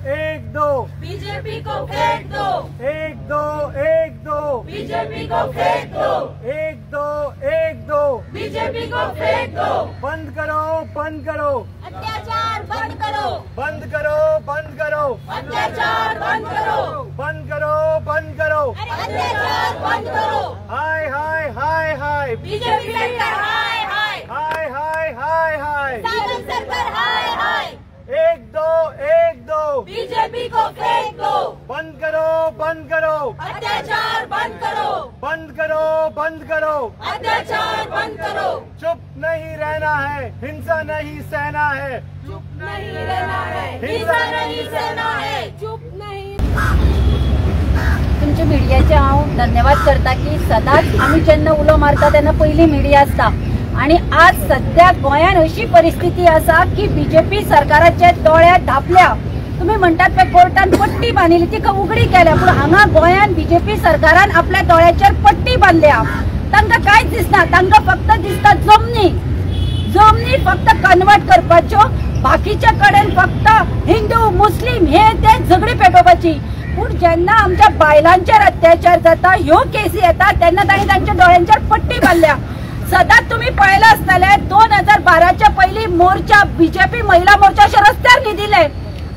एक दो बीजेपी को फेंक दो, एक दो एक दो बीजेपी को फेंक दो, एक दो एक दो बीजेपी को फेंक दो। बंद करो बंद करो अत्याचार बंद करो, बंद करो बंद करो अत्याचार बंद करो, बंद करो बंद करो अत्याचार बंद करो। हाय हाय हाय हाय बीजेपी सरकार हाय हाय, हाय हाय हाय हाय साइलेंस सरकार हाय हाय। एक दो बीजेपी को फेंक दो, बंद करो बंद करो अत्याचार बंद करो, बंद करो बंद करो अत्याचार बंद करो। चुप नहीं रहना है, हिंसा नहीं सहना है, चुप नहीं रहना है, हिंसा नहीं सहना है, चुप नहीं। तुमच्या मिडियाचे हांव धन्यवाद करता की सदांच आमी जेन्ना उलो मारता तेन्ना पयली मिडिया आसता आणि आज सध्या गोंयान अशी परिस्थिती आसा की बीजेपी सरकाराचे दोळे धापल्या। तुम्ही म्हणतात ते कोर्टान पट्टी बांधिली ती उघडी केल्या, पण हांगा गोंयान बीजेपी सरकारान आपल्या दोळ्याचेर पट्टी बांधल्या। तांकां कांयच दिसना, तांकां फक्त दिसता जमनी जमनी फक्त कन्वर्ट करपाच्यो, बाकीच्या कडेन फक्त हिंदू मुस्लिम हे ते झगडी पेटोवपाची। पण जेन्ना आमच्या बायलांचेर अत्याचार जाता, ह्यो केसी येता तेन्ना तांणी तांच्या दोळ्यांचेर पट्टी बांधल्या। सदांच तुम्ही पळयला आसतले 2012च्या पयली मोर्चा बीजेपी महिला मोर्चा अशे रस्त्यार न्हिदिले।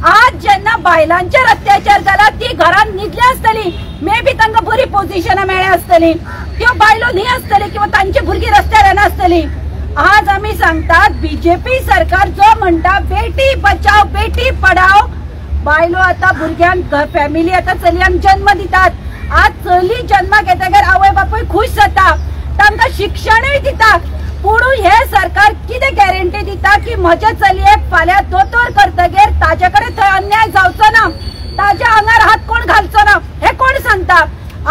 आज जेन्ना बायलांचेर अत्याचार जाला ती घरान न्हिदली आसतली, मे बी तांकां बरी पोझिशनां मेळ्ळ्या आसतली, त्यो बायलो न्ही आसतली किंवा तांची भुरगीं रस्त्यार येना आसतली। आज आमी सांगतात बीजेपी सरकार जो म्हणटा बेटी बचाव बेटी पढाव, बायलो आता भुरग्यांक फॅमिली आता चलयांक जन्म दितात। आज चली जन्माक येतकीर आवय बापूय खुश जाता, तांकां शिक्षणय दितात, पूण हे सरकार कितें गॅरंटी दिता की म्हज्या चलयेक फाल्यां दोतोर करतकीर ताजे कडेन थंय अन्याय जावचो ना, ताज्या आंगार हात कोण घालचो ना, हे कोण सांगता?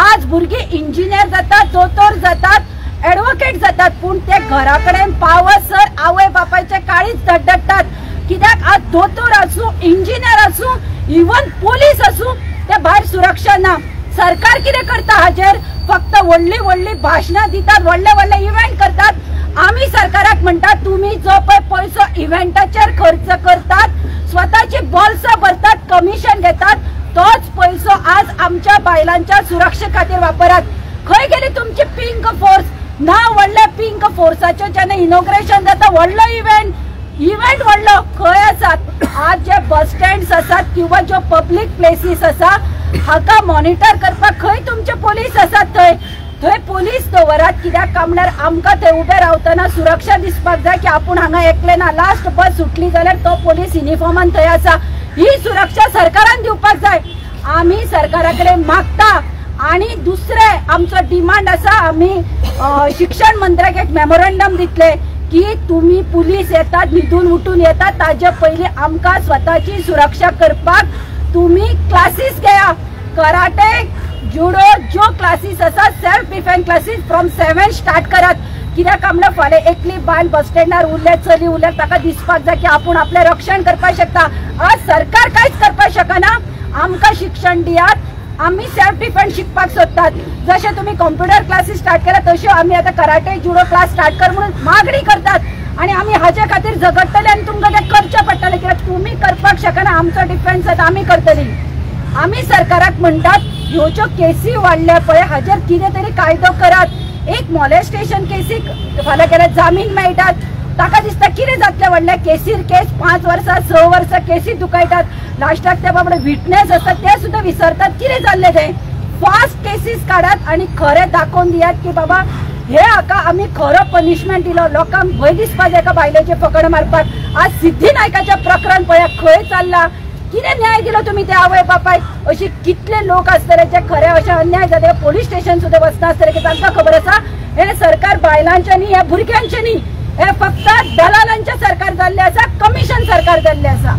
आज भुरगीं इंजिनियर जातात, दोतोर जातात, ॲडव्होकेट जातात, पूण ते घरा कडेन पावसर आवय बापायचे काळीच धडधडटात। कित्याक आज दोतोर आसूं, इंजिनियर आसूं, इवन पोलीस आसूं, ते भायर सुरक्षा ना। सरकार कितें करता हाजेर? फक्त व्हडली व्हडली भाशणां दितात, व्हडले व्हडले इव्हेंट करतात। आमी सरकाराक म्हणटात तुम्ही जो पळय पैसो इव्हेंटाचेर खर्च करतात, स्वताची बॉल्सां भरतात, कमिशन घेतात, तोच पैसो आज आमच्या बायलांच्या सुरक्षे खातीर वापरात। खंय गेली तुमची पिंक फोर्स? ना व्हडले पिंक फोर्साचे जेन्ना इनॉग्रेशन जाता व्हडलो इव्हेंट व्हडलो खंय आसात? आज जे बस स्टँड्स आसात किंवा जो पब्लीक प्लेसीस आसा हाका मॉनिटर करपाक खंय तुमचे पोलीस आसात? थंय पोलीस दवरात। कित्याक काय म्हणल्यार आमकां थंय उबे रावतना सुरक्षा दिसपाक जाय की आपूण हांगा एकले ना, लास्ट बस सुटली जाल्यार तो पोलीस युनिफॉर्मान थंय आसा, ही सुरक्षा सरकारान दिवपाक जाय। आमी सरकारा कडेन मागता आणि दुसरे आमचो डिमांड आसा, आमी शिक्षण मंत्र्याक एक मेमोरंडम दितले की तुम्ही पुलीस येतात न्हिदून उठून येतात, ताजे पयली आमकां स्वताची सुरक्षा करपाक तुम्ही क्लासेस घेया। कराटे जुडो जो क्लासेस आसा self defence classes from 7 start करात। कित्याक आमकां फाल्यां एकली बायल बस स्टँडार उरले चली उरले ताका दिसपाक जाय की आपूण आपले रक्षण करपाक शकता। आज सरकार कांयच करपाक शकना। आमकां शिक्षण दियात, आम्ही सेल्फ डिफेन्स शिकपाक सोदतात। जशे तुम्ही कॉम्प्युटर क्लासेस स्टार्ट केला तश्यो आम्ही आता कराटे जुडो क्लास स्टार्ट कर म्हणून मागणी करतात आणि आम्ही हाजे खातीर झगडटले आणि तुमकां ते करचे पडटले, कित्याक तुम्ही करपाक शकना। आमचो डिफेन्स आता आम्ही करतली। आम्ही सरकाराक म्हणटात ह्यो ज्यो केसी वाडल्या पळय हाजेर कितें तरी कायदो करात। एक मॉलेस्टेशन केसीक फाल्यां केल्यार जामीन मेळटात, ताका दिसता कितें जातलें व्हडल्या केसीर केस 5 वर्सां 6 वर्सां केसी दुखयतात, लास्टाक ते बाबडे विटनेस आसतात ते सुद्दां विसरतात कितें जाल्लें तें। फास्ट केसीस काढात आणि खरें दाखोवन दियात की बाबा हे हाका आमी खरो पनिशमेंट दिलो। लोकांक भंय दिसपाक जाय का बायलेचे फकड मारपाक। आज सिद्धी नायकाचें प्रकरण पळया खंय चल्लां, कितें न्याय दिलो तुमी त्या आवय बापायक? अशी कितले लोक आसतले जे खरे अशे अन्याय जाले पोलीस स्टेशन सुद्दां वचना आसतले की तांकां खबर आसा हे सरकार बायलांचें न्ही, हे भुरग्यांचें न्ही, हे फक्त दलालांचें सरकार जाल्लें आसा, कमिशन सरकार जाल्लें आसा।